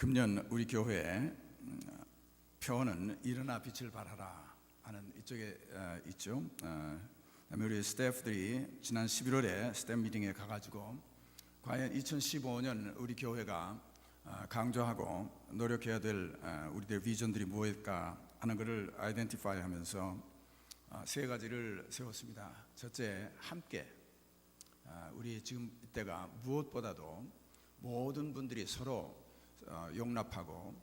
금년 우리 교회 표어는 일어나 빛을 발하라 하는 이쪽에 있죠. 그다음에 우리 스태프들이 지난 11월에 스태프 미팅에 가가지고 과연 2015년 우리 교회가 강조하고 노력해야 될 우리들의 비전들이 무엇일까 하는 것을 아이덴티파이 하면서 세 가지를 세웠습니다. 첫째, 함께. 우리 지금 이때가 무엇보다도 모든 분들이 서로 용납하고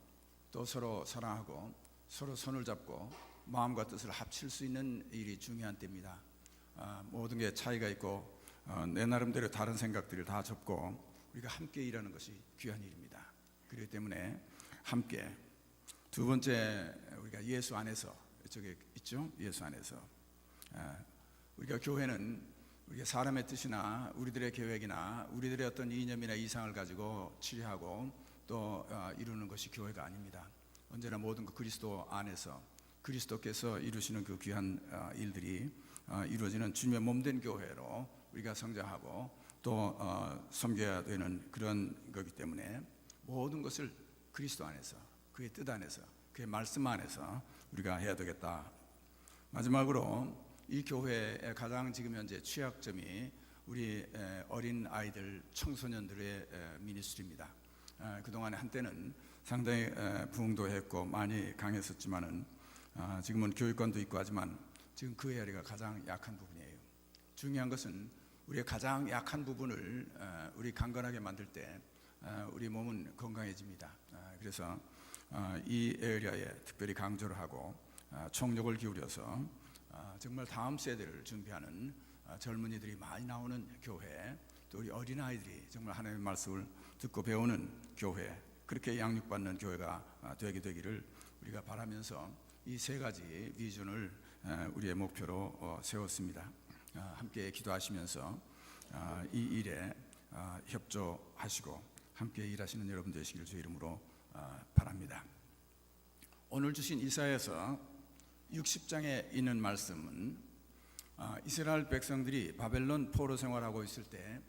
또 서로 사랑하고 서로 손을 잡고 마음과 뜻을 합칠 수 있는 일이 중요한 때입니다. 모든 게 차이가 있고 내 나름대로 다른 생각들을 다 접고 우리가 함께 일하는 것이 귀한 일입니다. 그렇기 때문에 함께. 두 번째, 우리가 예수 안에서, 이쪽에 있죠? 예수 안에서. 우리가 교회는 우리가 사람의 뜻이나 우리들의 계획이나 우리들의 어떤 이념이나 이상을 가지고 치료하고 또 이루는 것이 교회가 아닙니다. 언제나 모든 그 그리스도 안에서 그리스도께서 이루시는 그 귀한 일들이 이루어지는 주님의 몸된 교회로 우리가 성장하고 또 섬겨야 되는 그런 거기 때문에 모든 것을 그리스도 안에서, 그의 뜻 안에서, 그의 말씀 안에서 우리가 해야 되겠다. 마지막으로 이 교회의 가장 지금 현재 취약점이 우리 어린 아이들, 청소년들의 미니스트리입니다. 그동안에 한때는 상당히 부흥도 했고 많이 강했었지만은 지금은 교육권도 있고 하지만 지금 그 에리가 가장 약한 부분이에요. 중요한 것은 우리의 가장 약한 부분을 우리 강건하게 만들 때 우리 몸은 건강해집니다. 그래서 이 에리아에 특별히 강조를 하고 총력을 기울여서 정말 다음 세대를 준비하는 젊은이들이 많이 나오는 교회, 또 우리 어린아이들이 정말 하나님의 말씀을 듣고 배우는 교회, 그렇게 양육받는 교회가 되기를 우리가 바라면서 이 세 가지 비전을 우리의 목표로 세웠습니다. 함께 기도하시면서 이 일에 협조하시고 함께 일하시는 여러분 되시길 주의 이름으로 바랍니다. 오늘 주신 이사야서 60장에 있는 말씀은 이스라엘 백성들이 바벨론 포로 생활하고 있을 때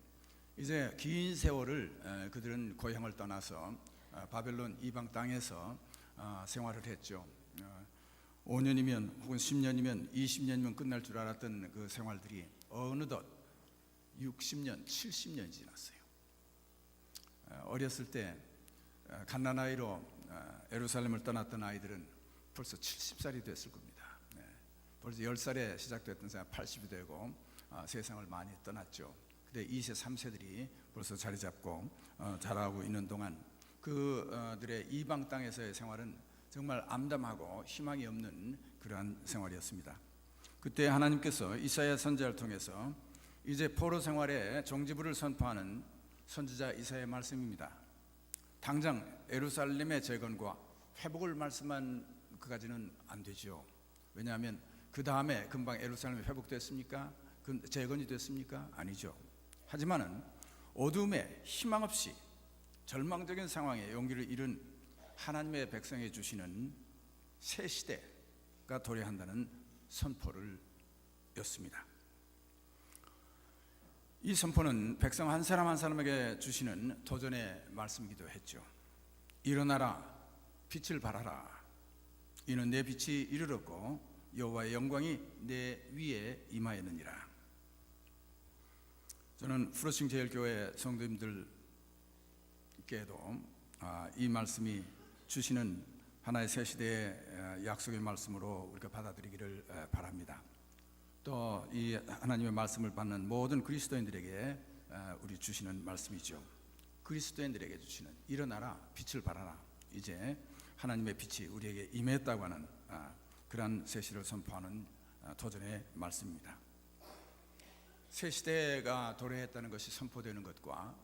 이제 긴 세월을 그들은 고향을 떠나서 바벨론 이방 땅에서 생활을 했죠. 5년이면 혹은 10년이면 20년이면 끝날 줄 알았던 그 생활들이 어느덧 60년, 70년이 지났어요. 어렸을 때 갓난아이로 예루살렘을 떠났던 아이들은 벌써 70살이 됐을 겁니다. 벌써 10살에 시작됐던 생활 80이 되고 세상을 많이 떠났죠. 근데 2세, 3세들이 벌써 자리 잡고 자라고 있는 동안 그들의 이방 땅에서의 생활은 정말 암담하고 희망이 없는 그러한 생활이었습니다. 그때 하나님께서 이사야 선지자를 통해서 이제 포로 생활의 종지부를 선포하는 선지자 이사야의 말씀입니다. 당장 예루살렘의 재건과 회복을 말씀한 그까지는 안 되죠. 왜냐하면 그 다음에 금방 예루살렘이 회복됐습니까? 재건이 됐습니까? 아니죠. 하지만은 어둠에 희망 없이 절망적인 상황에 용기를 잃은 하나님의 백성에 주시는 새 시대가 도래한다는 선포를 였습니다. 이 선포는 백성 한 사람 한 사람에게 주시는 도전의 말씀이기도 했죠. 일어나라, 빛을 발하라. 이는 내 빛이 이르렀고 여호와의 영광이 내 위에 임하였느니라. 저는 프로싱 제일교회 성도님들께도 이 말씀이 주시는 하나의 새 시대의 약속의 말씀으로 우리가 받아들이기를 바랍니다. 또 이 하나님의 말씀을 받는 모든 그리스도인들에게 우리 주시는 말씀이죠. 그리스도인들에게 주시는 일어나라, 빛을 발하라. 이제 하나님의 빛이 우리에게 임했다고 하는 그러한 새 시대를 선포하는 도전의 말씀입니다. 새 시대가 도래했다는 것이 선포되는 것과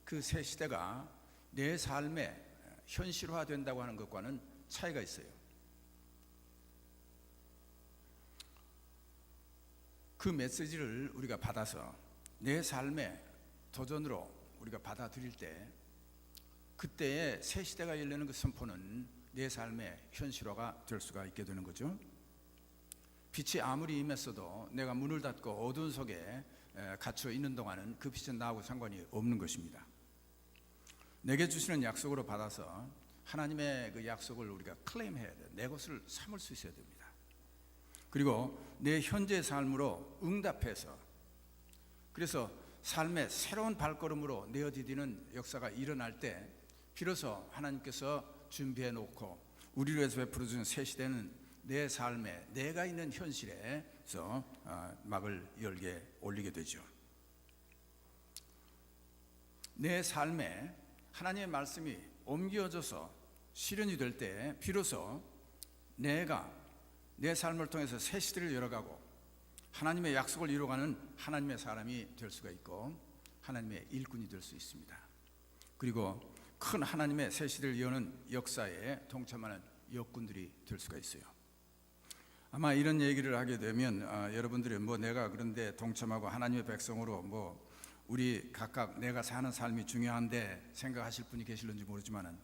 그 새 시대가 내 삶에 현실화된다고 하는 것과는 차이가 있어요. 그 메시지를 우리가 받아서 내 삶의 도전으로 우리가 받아들일 때 그때의 새 시대가 열리는 그 선포는 내 삶의 현실화가 될 수가 있게 되는 거죠. 빛이 아무리 임했어도 내가 문을 닫고 어두운 속에 갇혀 있는 동안은 그 빛은 나하고 상관이 없는 것입니다. 내게 주시는 약속으로 받아서 하나님의 그 약속을 우리가 클레임해야 돼요. 내 것을 삼을 수 있어야 됩니다. 그리고 내 현재 삶으로 응답해서, 그래서 삶의 새로운 발걸음으로 내어디디는 역사가 일어날 때 비로소 하나님께서 준비해 놓고 우리를 위해서 베풀어 주는 새 시대는 내 삶에, 내가 있는 현실에서 막을 열게 올리게 되죠. 내 삶에 하나님의 말씀이 옮겨져서 실현이 될 때 비로소 내가 내 삶을 통해서 새 시대를 열어가고 하나님의 약속을 이루어가는 하나님의 사람이 될 수가 있고 하나님의 일꾼이 될 수 있습니다. 그리고 큰 하나님의 새 시대를 여는 역사에 동참하는 역군들이 될 수가 있어요. 아마 이런 얘기를 하게 되면 여러분들이 내가 그런데 동참하고 하나님의 백성으로 우리 각각 내가 사는 삶이 중요한데 생각하실 분이 계실는지 모르지만은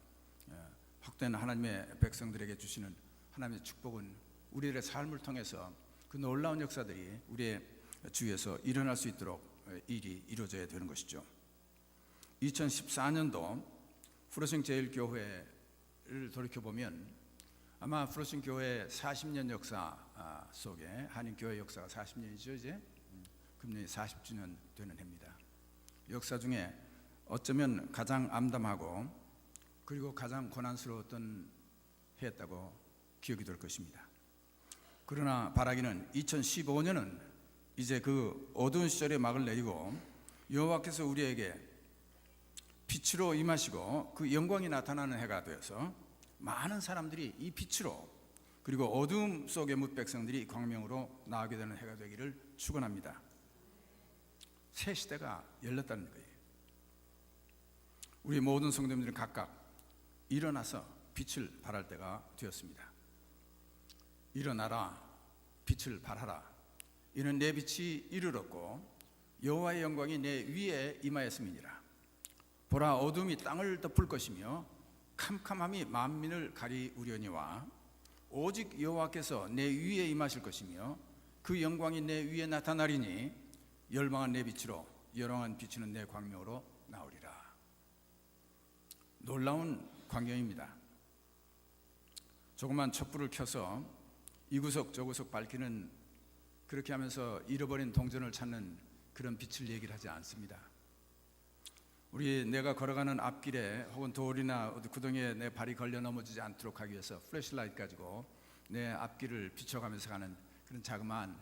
복된 하나님의 백성들에게 주시는 하나님의 축복은 우리들의 삶을 통해서 그 놀라운 역사들이 우리의 주위에서 일어날 수 있도록 일이 이루어져야 되는 것이죠. 2014년도 프로싱 제일교회를 돌이켜보면 아마 프로싱 교회 40년 역사 속에 한인교회 역사가 40년이죠. 이제 금년이 40주년 되는 해입니다. 역사 중에 어쩌면 가장 암담하고 그리고 가장 고난스러웠던 해였다고 기억이 될 것입니다. 그러나 바라기는 2015년은 이제 그 어두운 시절의 막을 내리고 여호와께서 우리에게 빛으로 임하시고 그 영광이 나타나는 해가 되어서 많은 사람들이 이 빛으로 그리고 어두움 속의 뭇 백성들이 광명으로 나오게 되는 해가 되기를 축원합니다. 새 시대가 열렸다는 거예요. 우리 모든 성도님들은 각각 일어나서 빛을 발할 때가 되었습니다. 일어나라, 빛을 발하라. 이는 내 빛이 이르렀고 여호와의 영광이 내 위에 임하였음이니라. 보라, 어둠이 땅을 덮을 것이며 캄캄함이 만민을 가리우려니와 오직 여호와께서 내 위에 임하실 것이며 그 영광이 내 위에 나타나리니 열방한 내 빛으로 열왕한 비추는 내 광명으로 나오리라. 놀라운 광경입니다. 조그만 촛불을 켜서 이구석 저구석 밝히는, 그렇게 하면서 잃어버린 동전을 찾는 그런 빛을 얘기를 하지 않습니다. 내가 걸어가는 앞길에 혹은 돌이나 구덩이에 내 발이 걸려 넘어지지 않도록 하기 위해서 플래시라이트 가지고 내 앞길을 비춰가면서 가는 그런 자그마한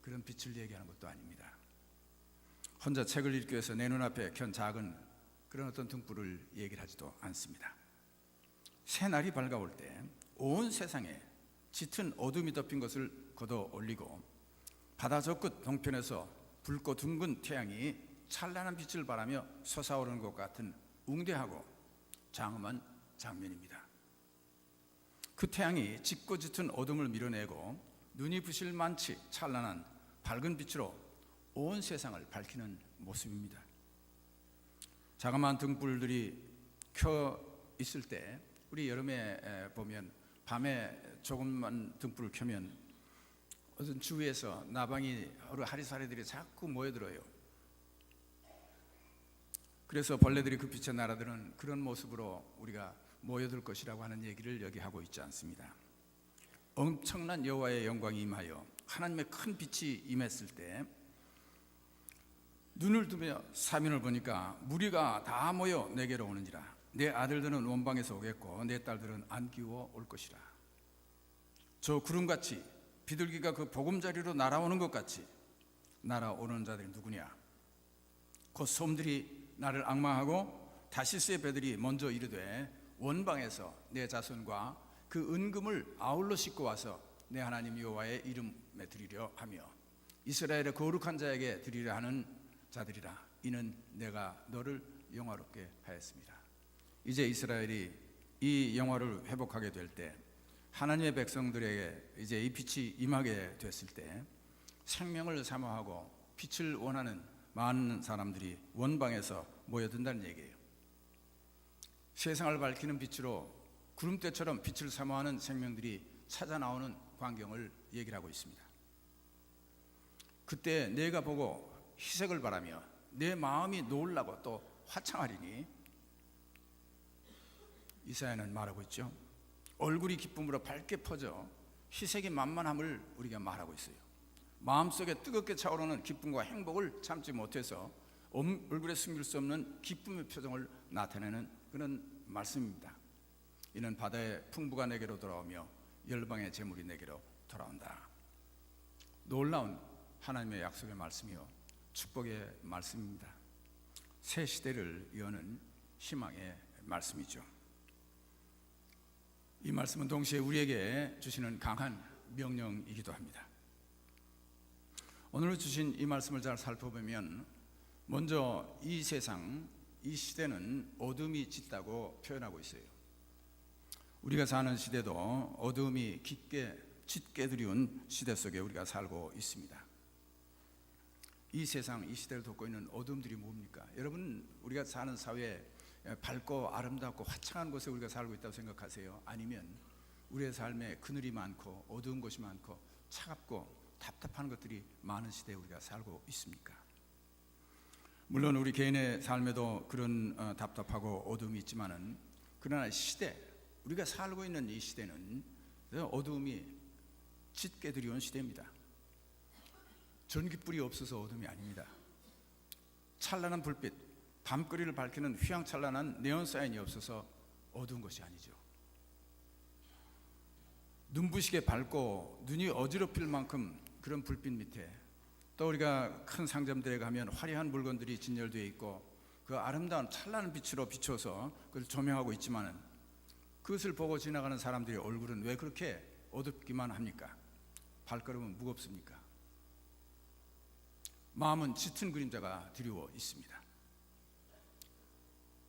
그런 빛을 얘기하는 것도 아닙니다. 혼자 책을 읽기 위해서 내 눈앞에 켠 작은 그런 어떤 등불을 얘기를 하지도 않습니다. 새날이 밝아올 때 온 세상에 짙은 어둠이 덮인 것을 걷어 올리고 바다 저끝 동편에서 붉고 둥근 태양이 찬란한 빛을 발하며 솟아오르는 것 같은 웅대하고 장엄한 장면입니다. 그 태양이 짙고 짙은 어둠을 밀어내고 눈이 부실 만치 찬란한 밝은 빛으로 온 세상을 밝히는 모습입니다. 자그마한 등불들이 켜 있을 때 우리 여름에 보면 밤에 조금만 등불을 켜면 어떤 주위에서 나방이 하리사리들이 자꾸 모여들어요. 그래서 벌레들이 그 빛에 날아드는 그런 모습으로 우리가 모여들 것이라고 하는 얘기를 여기 하고 있지 않습니다. 엄청난 여호와의 영광이 임하여 하나님의 큰 빛이 임했을 때 눈을 뜨며 사면을 보니까 무리가 다 모여 내게로 오느니라. 내 아들들은 원방에서 오겠고 내 딸들은 안기워 올 것이라. 저 구름같이 비둘기가 그 보금자리로 날아오는 것 같이 날아오는 자들이 누구냐? 곧 솜들이 나를 앙망하고 다시스의 배들이 먼저 이르되 원방에서 내 자손과 그 은금을 아울러 싣고 와서 내 하나님 여호와의 이름에 드리려 하며 이스라엘의 거룩한 자에게 드리려 하는 자들이라. 이는 내가 너를 영화롭게 하였습니다. 이제 이스라엘이 이 영화를 회복하게 될 때 하나님의 백성들에게 이제 이 빛이 임하게 됐을 때 생명을 사모하고 빛을 원하는 많은 사람들이 원방에서 모여든다는 얘기예요. 세상을 밝히는 빛으로 구름대처럼 빛을 사모하는 생명들이 찾아 나오는 광경을 얘기를 하고 있습니다. 그때 내가 보고 희색을 바라며 내 마음이 놀라고 또 화창하리니 이사야는 말하고 있죠. 얼굴이 기쁨으로 밝게 퍼져 희색이 만만함을 우리가 말하고 있어요. 마음속에 뜨겁게 차오르는 기쁨과 행복을 참지 못해서 얼굴에 숨길 수 없는 기쁨의 표정을 나타내는 그런 말씀입니다. 이는 바다의 풍부가 내게로 돌아오며 열방의 재물이 내게로 돌아온다. 놀라운 하나님의 약속의 말씀이요 축복의 말씀입니다. 새 시대를 여는 희망의 말씀이죠. 이 말씀은 동시에 우리에게 주시는 강한 명령이기도 합니다. 오늘 주신 이 말씀을 잘 살펴보면 먼저 이 세상, 이 시대는 어둠이 짙다고 표현하고 있어요. 우리가 사는 시대도 어둠이 짙게 드리운 시대 속에 우리가 살고 있습니다. 이 세상, 이 시대를 덮고 있는 어둠들이 뭡니까? 여러분, 우리가 사는 사회에 밝고 아름답고 화창한 곳에 우리가 살고 있다고 생각하세요? 아니면 우리의 삶에 그늘이 많고 어두운 곳이 많고 차갑고 답답한 것들이 많은 시대에 우리가 살고 있습니까? 물론 우리 개인의 삶에도 그런 답답하고 어둠이 있지만은, 그러나 시대, 우리가 살고 있는 이 시대는 어둠이 짙게 드리운 시대입니다. 전깃불이 없어서 어둠이 아닙니다. 찬란한 불빛, 밤거리를 밝히는 휘황찬란한 네온사인이 없어서 어두운 것이 아니죠. 눈부시게 밝고 눈이 어지럽힐 만큼 그런 불빛 밑에, 또 우리가 큰 상점들에 가면 화려한 물건들이 진열되어 있고 그 아름다운 찬란한 빛으로 비춰서 그걸 조명하고 있지만은, 그것을 보고 지나가는 사람들의 얼굴은 왜 그렇게 어둡기만 합니까? 발걸음은 무겁습니까? 마음은 짙은 그림자가 드리워 있습니다.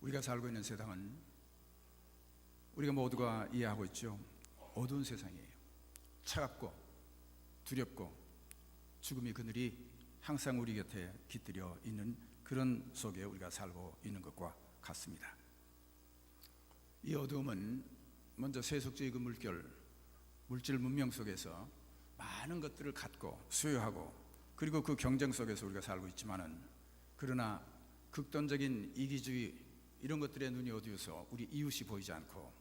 우리가 살고 있는 세상은 우리가 모두가 이해하고 있죠. 어두운 세상이에요. 차갑고 두렵고 죽음의 그늘이 항상 우리 곁에 깃들여 있는 그런 속에 우리가 살고 있는 것과 같습니다. 이 어두움은 먼저 세속주의 그 물질 문명 속에서 많은 것들을 갖고 소유하고, 그리고 그 경쟁 속에서 우리가 살고 있지만은, 그러나 극단적인 이기주의 이런 것들에 눈이 어두워서 우리 이웃이 보이지 않고,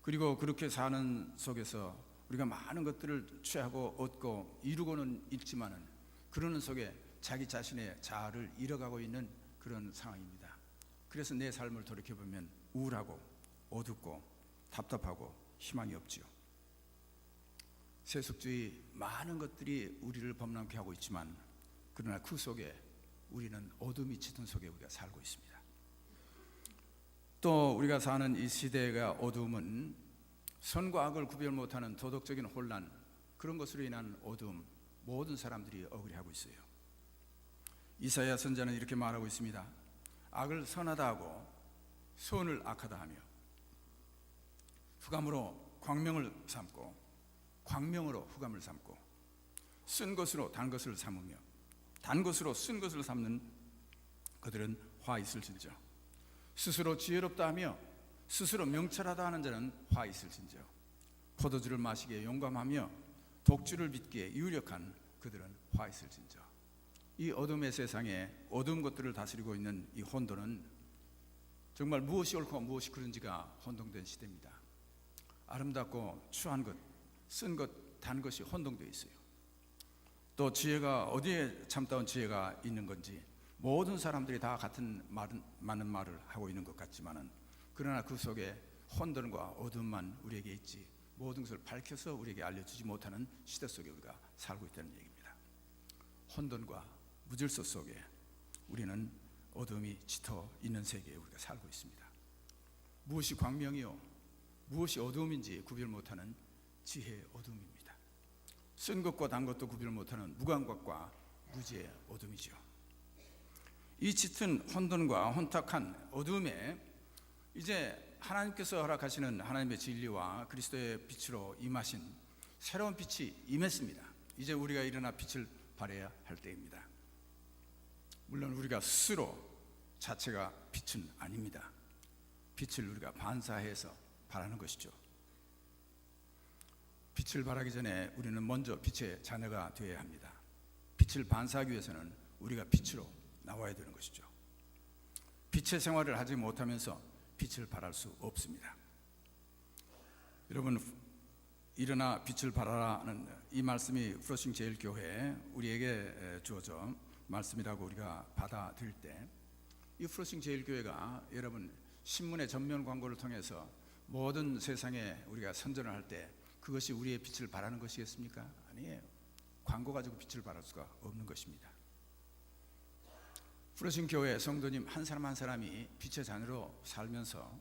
그리고 그렇게 사는 속에서 우리가 많은 것들을 취하고 얻고 이루고는 있지만은, 그러는 속에 자기 자신의 자아를 잃어가고 있는 그런 상황입니다. 그래서 내 삶을 돌이켜보면 우울하고 어둡고 답답하고 희망이 없지요. 세속주의 많은 것들이 우리를 범람케 하고 있지만, 그러나 그 속에 우리는 어둠이 짙은 속에 우리가 살고 있습니다. 또 우리가 사는 이 시대가 어두움은 선과 악을 구별 못하는 도덕적인 혼란, 그런 것으로 인한 어두움, 모든 사람들이 억울해하고 있어요. 이사야 선자는 이렇게 말하고 있습니다. 악을 선하다 하고 선을 악하다 하며, 흑암으로 광명을 삼고 광명으로 흑암을 삼고, 쓴 것으로 단 것을 삼으며 단 것으로 쓴 것을 삼는 그들은 화 있을진저. 스스로 지혜롭다 하며 스스로 명철하다 하는 자는 화 있을진저. 포도주를 마시기에 용감하며 독주를 빚기에 유력한 그들은 화 있을진저. 이 어둠의 세상에 어두운 것들을 다스리고 있는 이 혼돈은 정말 무엇이 옳고 무엇이 그른지가 혼동된 시대입니다. 아름답고 추한 것, 쓴 것, 단 것이 혼동되어 있어요. 또 지혜가 어디에 참다운 지혜가 있는 건지, 모든 사람들이 다 같은 많은 말을 하고 있는 것 같지만은, 그러나 그 속에 혼돈과 어둠만 우리에게 있지, 모든 것을 밝혀서 우리에게 알려주지 못하는 시대 속에 우리가 살고 있다는 얘기입니다. 혼돈과 무질서 속에 우리는 어둠이 짙어 있는 세계에 우리가 살고 있습니다. 무엇이 광명이요 무엇이 어두움인지 구별 못하는 지혜의 어둠입니다. 쓴 것과 단 것도 구별 못하는 무감각과 무지의 어둠이죠. 이 짙은 혼돈과 혼탁한 어둠에 이제 하나님께서 허락하시는 하나님의 진리와 그리스도의 빛으로 임하신 새로운 빛이 임했습니다. 이제 우리가 일어나 빛을 발해야 할 때입니다. 물론 우리가 스스로 자체가 빛은 아닙니다. 빛을 우리가 반사해서 발하는 것이죠. 빛을 발하기 전에 우리는 먼저 빛의 자녀가 되어야 합니다. 빛을 반사하기 위해서는 우리가 빛으로 나와야 되는 것이죠. 빛의 생활을 하지 못하면서 빛을 발할 수 없습니다. 여러분, 일어나 빛을 발하라는 이 말씀이 프로싱 제일교회 우리에게 주어져 말씀이라고 우리가 받아들일 때, 이 프로싱 제일교회가 여러분 신문의 전면 광고를 통해서 모든 세상에 우리가 선전을 할 때 그것이 우리의 빛을 발하는 것이겠습니까? 아니에요. 광고 가지고 빛을 발할 수가 없는 것입니다. 프로싱 교회 성도님 한 사람 한 사람이 빛의 자녀로 살면서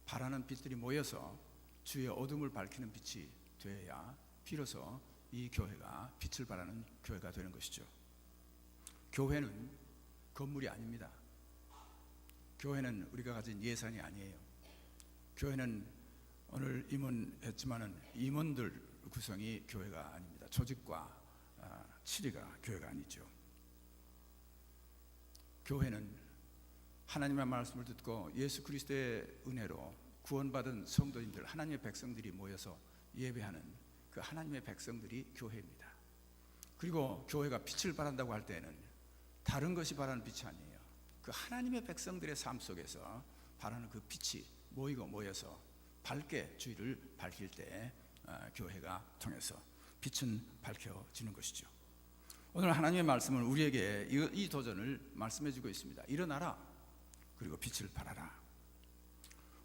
발하는 빛들이 모여서 주의 어둠을 밝히는 빛이 되어야 비로소 이 교회가 빛을 발하는 교회가 되는 것이죠. 교회는 건물이 아닙니다. 교회는 우리가 가진 예산이 아니에요. 교회는 오늘 임원했지만은 임원들 구성이 교회가 아닙니다. 조직과 치리가 교회가 아니죠. 교회는 하나님의 말씀을 듣고 예수 그리스도의 은혜로 구원받은 성도님들, 하나님의 백성들이 모여서 예배하는 그 하나님의 백성들이 교회입니다. 그리고 교회가 빛을 발한다고 할 때는 다른 것이 발하는 빛이 아니에요. 그 하나님의 백성들의 삶 속에서 발하는 그 빛이 모여서 밝게 주의를 밝힐 때 교회가 통해서 빛은 밝혀지는 것이죠. 오늘 하나님의 말씀은 우리에게 이 도전을 말씀해 주고 있습니다. 일어나라, 그리고 빛을 발하라.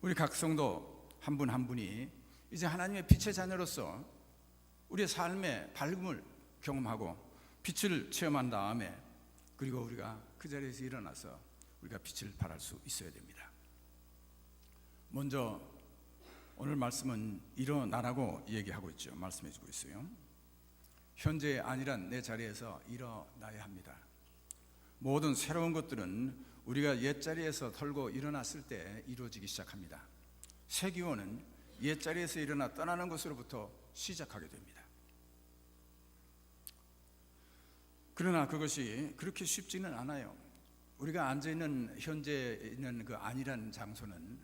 우리 각 성도 한 분 한 분이 이제 하나님의 빛의 자녀로서 우리의 삶의 밝음을 경험하고 빛을 체험한 다음에, 그리고 우리가 그 자리에서 일어나서 우리가 빛을 발할 수 있어야 됩니다. 먼저 오늘 말씀은 일어나라고 얘기하고 있죠. 말씀해 주고 있어요. 현재의 아니란 내 자리에서 일어나야 합니다. 모든 새로운 것들은 우리가 옛자리에서 털고 일어났을 때 이루어지기 시작합니다. 새 기원은 옛자리에서 일어나 떠나는 것으로부터 시작하게 됩니다. 그러나 그것이 그렇게 쉽지는 않아요. 우리가 앉아있는 현재 있는 그 아니란 장소는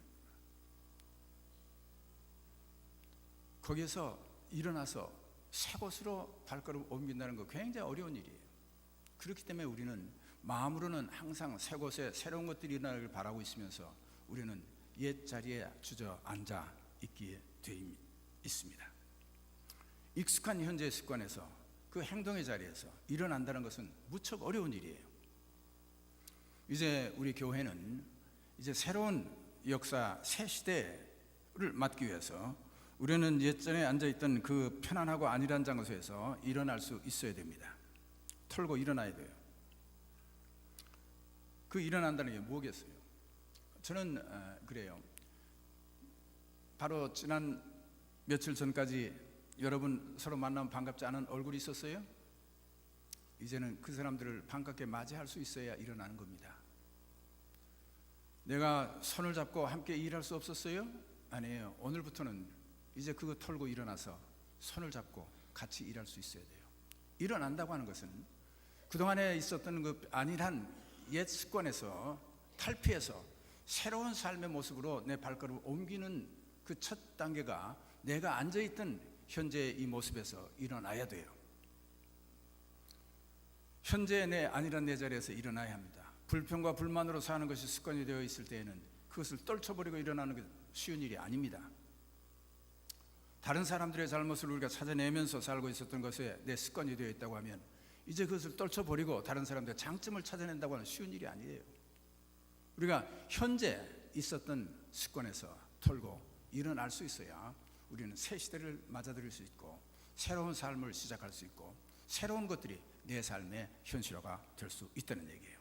거기에서 일어나서 새 곳으로 발걸음 옮긴다는 거 굉장히 어려운 일이에요. 그렇기 때문에 우리는 마음으로는 항상 새 곳에 새로운 것들이 일어나기를 바라고 있으면서 우리는 옛 자리에 주저앉아 있기에 되어 있습니다. 익숙한 현재의 습관에서 그 행동의 자리에서 일어난다는 것은 무척 어려운 일이에요. 이제 우리 교회는 이제 새로운 역사, 새 시대를 맞기 위해서 우리는 옛전에 앉아있던 그 편안하고 안일한 장소에서 일어날 수 있어야 됩니다. 털고 일어나야 돼요. 그 일어난다는 게 뭐겠어요? 저는 그래요. 바로 지난 며칠 전까지 여러분 서로 만나면 반갑지 않은 얼굴이 있었어요? 이제는 그 사람들을 반갑게 맞이할 수 있어야 일어나는 겁니다. 내가 손을 잡고 함께 일할 수 없었어요? 아니에요. 오늘부터는 이제 그거 털고 일어나서 손을 잡고 같이 일할 수 있어야 돼요. 일어난다고 하는 것은 그동안에 있었던 그 안일한 옛 습관에서 탈피해서 새로운 삶의 모습으로 내 발걸음을 옮기는 그 첫 단계가 내가 앉아있던 현재의 이 모습에서 일어나야 돼요. 현재의 내 안일한 내 자리에서 일어나야 합니다. 불평과 불만으로 사는 것이 습관이 되어 있을 때에는 그것을 떨쳐버리고 일어나는 게 쉬운 일이 아닙니다. 다른 사람들의 잘못을 우리가 찾아내면서 살고 있었던 것에 내 습관이 되어 있다고 하면 이제 그것을 떨쳐버리고 다른 사람들의 장점을 찾아낸다고 하는 쉬운 일이 아니에요. 우리가 현재 있었던 습관에서 털고 일어날 수 있어야 우리는 새 시대를 맞아들일 수 있고 새로운 삶을 시작할 수 있고 새로운 것들이 내 삶의 현실화가 될 수 있다는 얘기예요.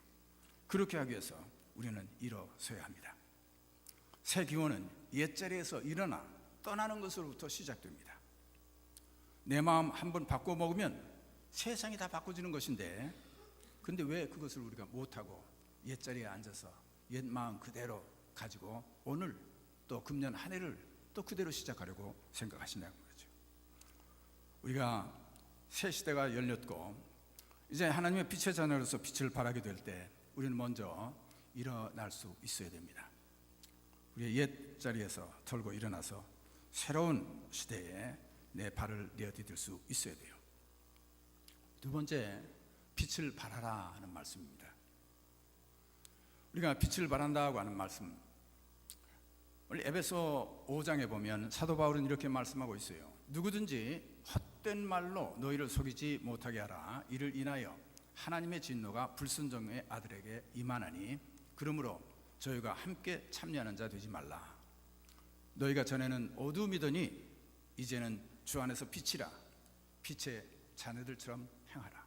그렇게 하기 위해서 우리는 일어서야 합니다. 새 기원은 옛자리에서 일어나 떠나는 것으로부터 시작됩니다. 내 마음 한번 바꿔 먹으면 세상이 다 바꿔지는 것인데, 근데 왜 그것을 우리가 못하고 옛자리에 앉아서 옛 마음 그대로 가지고 오늘 또 금년 한 해를 또 그대로 시작하려고 생각하시냐는 거죠. 우리가 새 시대가 열렸고 이제 하나님의 빛의 자녀로서 빛을 발하게 될 때 우리는 먼저 일어날 수 있어야 됩니다. 우리의 옛 자리에서 털고 일어나서 새로운 시대에 내 발을 내어디딜 수 있어야 돼요. 두 번째, 빛을 발하라 하는 말씀입니다. 우리가 빛을 발한다고 하는 말씀, 우리 에베소 5장에 보면 사도 바울은 이렇게 말씀하고 있어요. 누구든지 헛된 말로 너희를 속이지 못하게 하라. 이를 인하여 하나님의 진노가 불순종의 아들에게 임하나니 그러므로 저희가 함께 참여하는 자 되지 말라. 너희가 전에는 어두움이더니 이제는 주 안에서 빛이라. 빛의 자녀들처럼 행하라.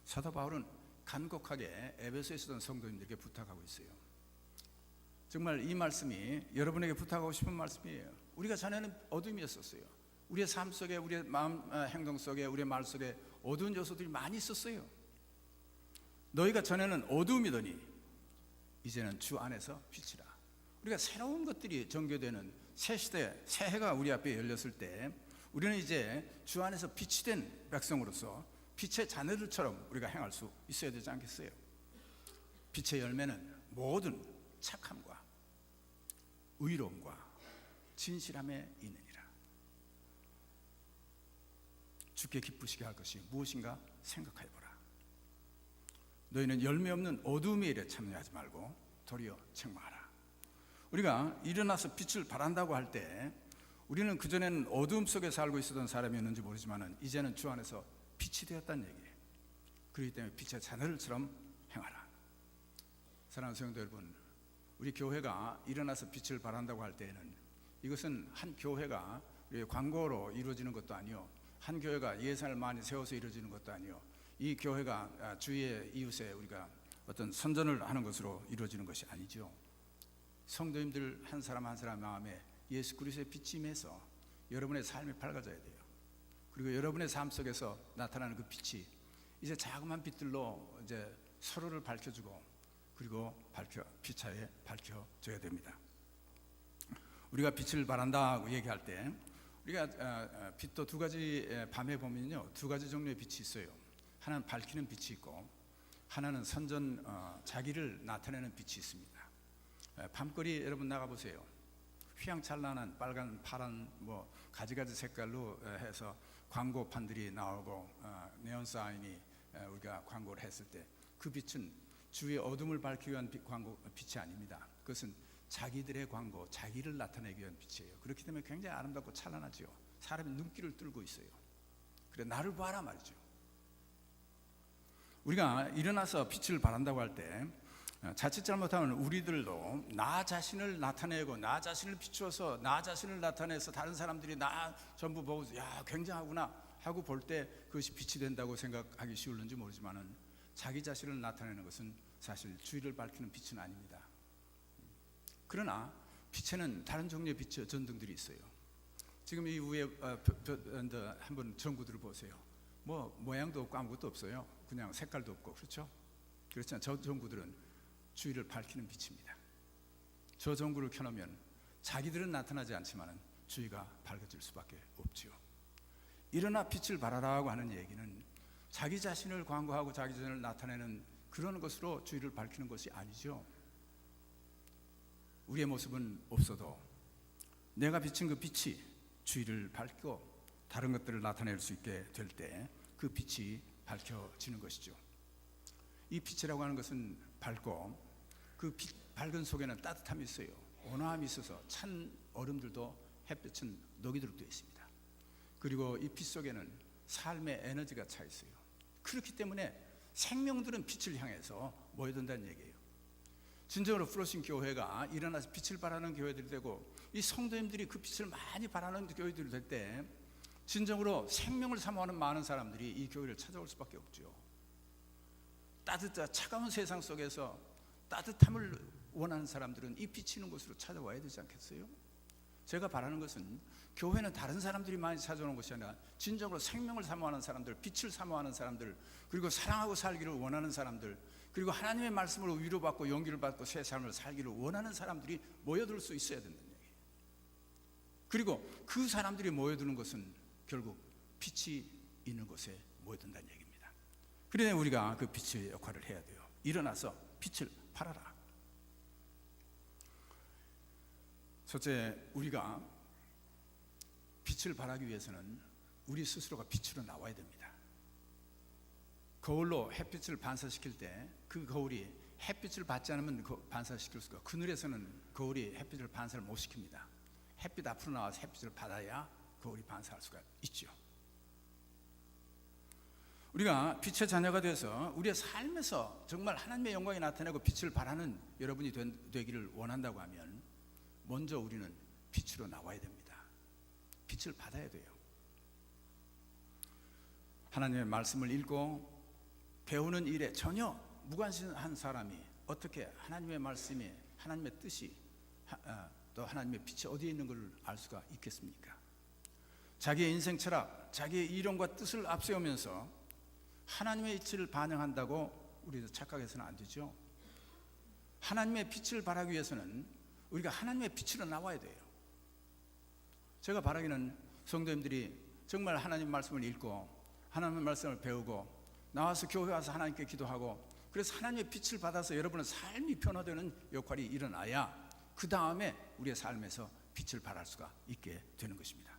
사도 바울은 간곡하게 에베소에 있었던 성도님들에게 부탁하고 있어요. 정말 이 말씀이 여러분에게 부탁하고 싶은 말씀이에요. 우리가 전에는 어둠이었었어요. 우리의 삶 속에, 우리의 마음 행동 속에, 우리의 말 속에 어두운 요소들이 많이 있었어요. 너희가 전에는 어두움이더니 이제는 주 안에서 빛이라. 우리가 새로운 것들이 전개되는 새 시대, 새 해가 우리 앞에 열렸을 때 우리는 이제 주 안에서 빛이 된 백성으로서 빛의 자녀들처럼 우리가 행할 수 있어야 되지 않겠어요? 빛의 열매는 모든 착함과 의로움과 진실함에 있느니라. 주께 기쁘시게 할 것이 무엇인가 생각해보라. 너희는 열매 없는 어두움의 일에 참여하지 말고 도리어 책망하라. 우리가 일어나서 빛을 발한다고 할 때 우리는 그전에는 어두움 속에 살고 있었던 사람이었는지 모르지만 이제는 주 안에서 빛이 되었다는 얘기예요. 그렇기 때문에 빛의 자녀들처럼 행하라. 사랑하는 성도 여러분, 우리 교회가 일어나서 빛을 발한다고 할 때에는 이것은 한 교회가 광고로 이루어지는 것도 아니요, 한 교회가 예산을 많이 세워서 이루어지는 것도 아니요, 이 교회가 주위의 이웃에 우리가 어떤 선전을 하는 것으로 이루어지는 것이 아니죠. 성도님들 한 사람 한 사람 마음에 예수 그리스도의 빛이 임해서 여러분의 삶이 밝아져야 돼요. 그리고 여러분의 삶 속에서 나타나는 그 빛이 이제 자그마한 빛들로 이제 서로를 밝혀주고 그리고 빛차에 밝혀줘야 됩니다. 우리가 빛을 발한다고 얘기할 때 우리가 빛도 두 가지, 밤에 보면요 두 가지 종류의 빛이 있어요. 하나는 밝히는 빛이 있고 하나는 선전, 자기를 나타내는 빛이 있습니다. 밤거리 여러분 나가보세요. 휘황찬란한 빨간, 파란, 가지가지 색깔로 해서 광고판들이 나오고 네온 사인이 우리가 광고를 했을 때 그 빛은 주의 어둠을 밝히기 위한 빛이 아닙니다. 그것은 자기들의 광고, 자기를 나타내기 위한 빛이에요. 그렇기 때문에 굉장히 아름답고 찬란하죠. 사람의 눈길을 뚫고 있어요. 그래 나를 봐라 말이죠. 우리가 일어나서 빛을 발한다고 할 때 자칫 잘못하면 우리들도 나 자신을 나타내고 나 자신을 비추어서 나 자신을 나타내서 다른 사람들이 나 전부 보고 야 굉장하구나 하고 볼 때 그것이 빛이 된다고 생각하기 쉬울는지 모르지만은 자기 자신을 나타내는 것은 사실 주의를 밝히는 빛은 아닙니다. 그러나 빛에는 다른 종류의 빛의 전등들이 있어요. 지금 이 위에 한번 전구들을 보세요. 모양도 없고 아무것도 없어요. 그냥 색깔도 없고 그렇죠? 그렇지만 저 전구들은 주의를 밝히는 빛입니다. 저 전구를 켜놓으면 자기들은 나타나지 않지만 주의가 밝아질 수밖에 없지요. 일어나 빛을 발하라고 하는 얘기는 자기 자신을 광고하고 자기 자신을 나타내는 그런 것으로 주의를 밝히는 것이 아니죠. 우리의 모습은 없어도 내가 비친 그 빛이 주의를 밝고 다른 것들을 나타낼 수 있게 될 때 그 빛이 밝혀지는 것이죠. 이 빛이라고 하는 것은 밝고 그 빛 밝은 속에는 따뜻함이 있어요. 온화함이 있어서 찬 얼음들도 햇볕은 녹이도록 되어 있습니다. 그리고 이 빛 속에는 삶의 에너지가 차 있어요. 그렇기 때문에 생명들은 빛을 향해서 모여든다는 얘기예요. 진정으로 플러싱 교회가 일어나서 빛을 발하는 교회들이 되고 이 성도님들이 그 빛을 많이 발하는 교회들이 될 때 진정으로 생명을 사모하는 많은 사람들이 이 교회를 찾아올 수밖에 없죠. 차가운 세상 속에서 따뜻함을 원하는 사람들은 이 빛이 있는 곳으로 찾아와야 되지 않겠어요? 제가 바라는 것은 교회는 다른 사람들이 많이 찾아오는 것이 아니라 진정으로 생명을 사모하는 사람들, 빛을 사모하는 사람들, 그리고 사랑하고 살기를 원하는 사람들, 그리고 하나님의 말씀으로 위로받고 용기를 받고 새 삶을 살기를 원하는 사람들이 모여들 수 있어야 된다는 얘기예요. 그리고 그 사람들이 모여드는 것은 결국 빛이 있는 곳에 모여든다는 얘기입니다. 그래야 우리가 그 빛의 역할을 해야 돼요. 일어나서 빛을 발하라. 첫째, 우리가 빛을 발하기 위해서는 우리 스스로가 빛으로 나와야 됩니다. 거울로 햇빛을 반사시킬 때 그 거울이 햇빛을 받지 않으면 반사시킬 수가, 그늘에서는 거울이 햇빛을 반사를 못 시킵니다. 햇빛 앞으로 나와서 햇빛을 받아야 거울이 반사할 수가 있죠. 우리가 빛의 자녀가 돼서 우리의 삶에서 정말 하나님의 영광이 나타나고 빛을 발하는 여러분이 되기를 원한다고 하면 먼저 우리는 빛으로 나와야 됩니다. 빛을 받아야 돼요. 하나님의 말씀을 읽고 배우는 일에 전혀 무관심한 사람이 어떻게 하나님의 말씀이, 하나님의 뜻이, 또 하나님의 빛이 어디에 있는 걸 알 수가 있겠습니까? 자기의 인생 철학, 자기의 이론과 뜻을 앞세우면서 하나님의 이치를 반영한다고 우리도 착각해서는 안 되죠. 하나님의 빛을 발하기 위해서는 우리가 하나님의 빛으로 나와야 돼요. 제가 바라기는 성도님들이 정말 하나님 말씀을 읽고 하나님의 말씀을 배우고 나와서 교회 와서 하나님께 기도하고, 그래서 하나님의 빛을 받아서 여러분의 삶이 변화되는 역할이 일어나야 그 다음에 우리의 삶에서 빛을 발할 수가 있게 되는 것입니다.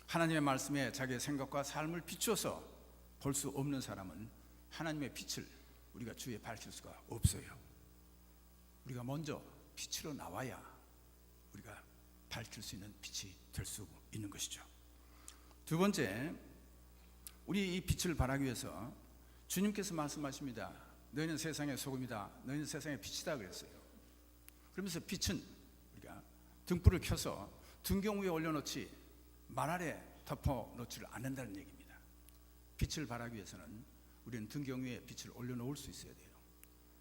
하나님의 말씀에 자기의 생각과 삶을 비추어서 볼 수 없는 사람은 하나님의 빛을 우리가 주위에 밝힐 수가 없어요. 우리가 먼저 빛으로 나와야 우리가 밝힐 수 있는 빛이 될 수 있는 것이죠. 두 번째, 우리 이 빛을 발하기 위해서 주님께서 말씀하십니다. 너희는 세상의 소금이다, 너희는 세상의 빛이다 그랬어요. 그러면서 빛은 우리가 등불을 켜서 등경 위에 올려놓지 말 아래 덮어놓지를 않는다는 얘기입니다. 빛을 발하기 위해서는 우리는 등경 위에 빛을 올려놓을 수 있어야 돼요.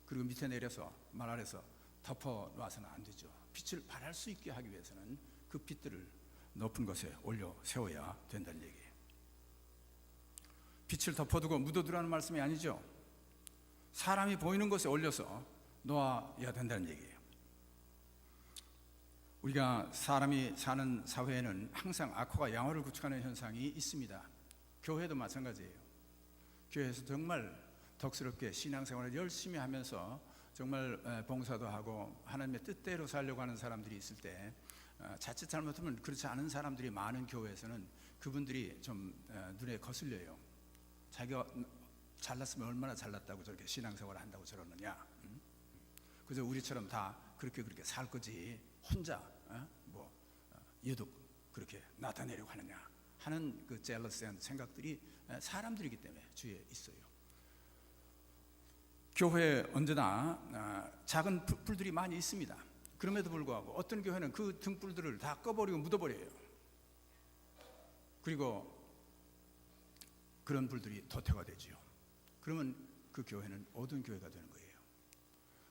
그리고 밑에 내려서 말 아래서 덮어놔서는 안 되죠. 빛을 발할 수 있게 하기 위해서는 그 빛들을 높은 곳에 올려 세워야 된다는 얘기예요. 빛을 덮어두고 묻어두라는 말씀이 아니죠. 사람이 보이는 곳에 올려서 놓아야 된다는 얘기예요. 우리가 사람이 사는 사회에는 항상 악화가 양화를 구축하는 현상이 있습니다. 교회도 마찬가지예요. 교회에서 정말 덕스럽게 신앙생활을 열심히 하면서 정말 봉사도 하고 하나님의 뜻대로 살려고 하는 사람들이 있을 때 자칫 잘못하면 그렇지 않은 사람들이 많은 교회에서는 그분들이 좀 눈에 거슬려요. 자기가 잘났으면 얼마나 잘났다고 저렇게 신앙생활을 한다고 저러느냐. 그저 우리처럼 다 그렇게 살 거지 혼자 유독 그렇게 나타내려고 하느냐 하는 그 젤러스한 생각들이 사람들이기 때문에 주위에 있어요. 교회에 언제나 작은 불들이 많이 있습니다. 그럼에도 불구하고 어떤 교회는 그 등불들을 다 꺼버리고 묻어버려요. 그리고 그런 불들이 도태가 되지요. 그러면 그 교회는 어두운 교회가 되는 거예요.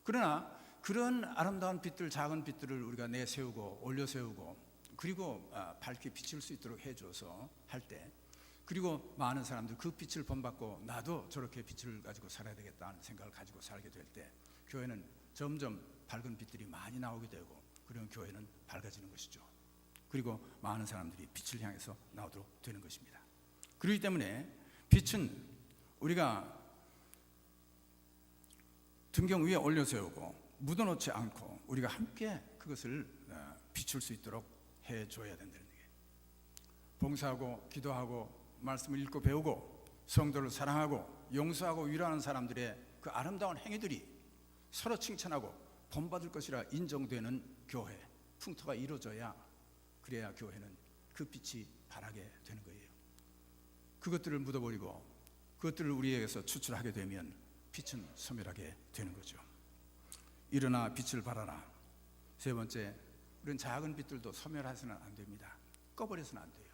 그러나 그런 아름다운 빛들, 작은 빛들을 우리가 내세우고 올려세우고 그리고 밝게 비칠 수 있도록 해줘서 할 때, 그리고 많은 사람들 그 빛을 본받고 나도 저렇게 빛을 가지고 살아야 되겠다는 생각을 가지고 살게 될 때 교회는 점점 밝은 빛들이 많이 나오게 되고, 그러면 교회는 밝아지는 것이죠. 그리고 많은 사람들이 빛을 향해서 나오도록 되는 것입니다. 그렇기 때문에 빛은 우리가 등경 위에 올려세우고 묻어놓지 않고 우리가 함께 그것을 비출 수 있도록 해줘야 된다는 얘기예요. 봉사하고 기도하고 말씀을 읽고 배우고 성도를 사랑하고 용서하고 위로하는 사람들의 그 아름다운 행위들이 서로 칭찬하고 본받을 것이라 인정되는 교회 풍토가 이루어져야, 그래야 교회는 그 빛이 발하게 되는 거예요. 그것들을 묻어버리고 그것들을 우리에게서 추출하게 되면 빛은 소멸하게 되는 거죠. 일어나 빛을 발하라. 세 번째, 우리는 작은 빛들도 소멸해서는 안 됩니다. 꺼버려서는 안 돼요.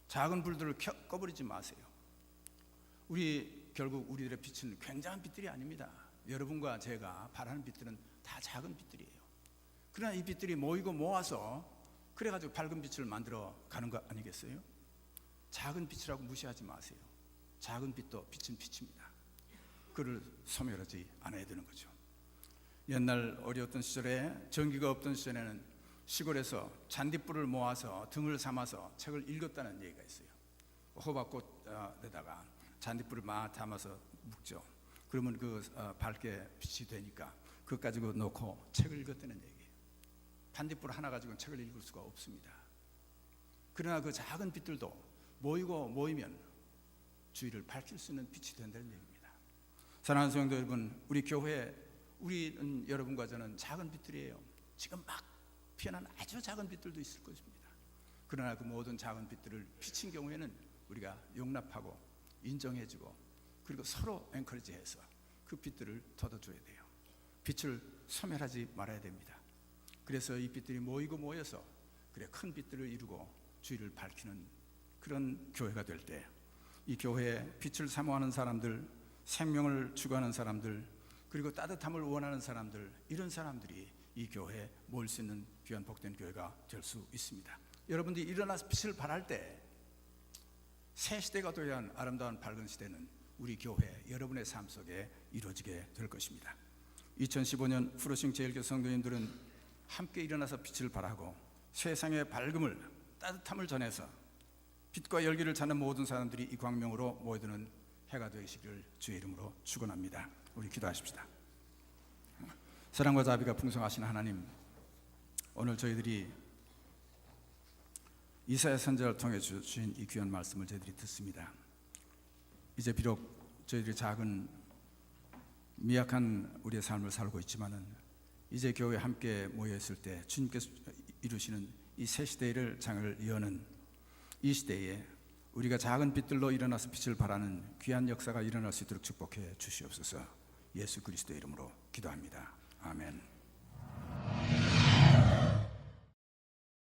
작은 불들을 꺼버리지 마세요. 결국 우리들의 빛은 굉장한 빛들이 아닙니다. 여러분과 제가 발하는 빛들은 다 작은 빛들이에요. 그러나 이 빛들이 모이고 모아서 그래가지고 밝은 빛을 만들어 가는 거 아니겠어요? 작은 빛이라고 무시하지 마세요. 작은 빛도 빛은 빛입니다. 그를 소멸하지 않아야 되는 거죠. 옛날 어려웠던 시절에, 전기가 없던 시절에는 시골에서 잔디불을 모아서 등을 삼아서 책을 읽었다는 얘기가 있어요. 호박꽃에다가 잔디불을 막 담아서 묶죠. 그러면 밝게 빛이 되니까 그것 가지고 놓고 책을 읽었다는 얘기예요. 반딧불 하나 가지고는 책을 읽을 수가 없습니다. 그러나 그 작은 빛들도 모이면 주위를 밝힐 수 있는 빛이 된다는 얘기입니다. 사랑하는 성도 여러분, 우리 교회, 우리는 여러분과 저는 작은 빛들이에요. 지금 막 피어난 아주 작은 빛들도 있을 것입니다. 그러나 그 모든 작은 빛들을 비친 경우에는 우리가 용납하고 인정해주고 그리고 서로 엔커리지해서 그 빛들을 걷어줘야 돼요. 빛을 소멸하지 말아야 됩니다. 그래서 이 빛들이 모여서 그래 큰 빛들을 이루고 주의를 밝히는 그런 교회가 될 때, 이 교회에 빛을 사모하는 사람들, 생명을 추구하는 사람들, 그리고 따뜻함을 원하는 사람들, 이런 사람들이 이 교회에 모일 수 있는 귀한 복된 교회가 될 수 있습니다. 여러분들이 일어나서 빛을 발할 때 새 시대가 도래한 아름다운 밝은 시대는 우리 교회, 여러분의 삶 속에 이루어지게 될 것입니다. 2015년 프로싱 제일교 성도님들은 함께 일어나서 빛을 발하고 세상의 밝음을, 따뜻함을 전해서 빛과 열기를 찾는 모든 사람들이 이 광명으로 모여드는 해가 되시기를 주의 이름으로 축원합니다. 우리 기도하십시다. 사랑과 자비가 풍성하신 하나님, 오늘 저희들이 이사야 선지자를 통해 주신 이 귀한 말씀을 저희들이 듣습니다. 이제 비록 저희들이 작은 미약한 우리의 삶을 살고 있지만은 이제 교회에 함께 모여 있을 때 주님께서 이루시는 이 새 시대를 장을 여는 이 시대에 우리가 작은 빛들로 일어나서 빛을 발하는 귀한 역사가 일어날 수 있도록 축복해 주시옵소서. 예수 그리스도의 이름으로 기도합니다. 아멘.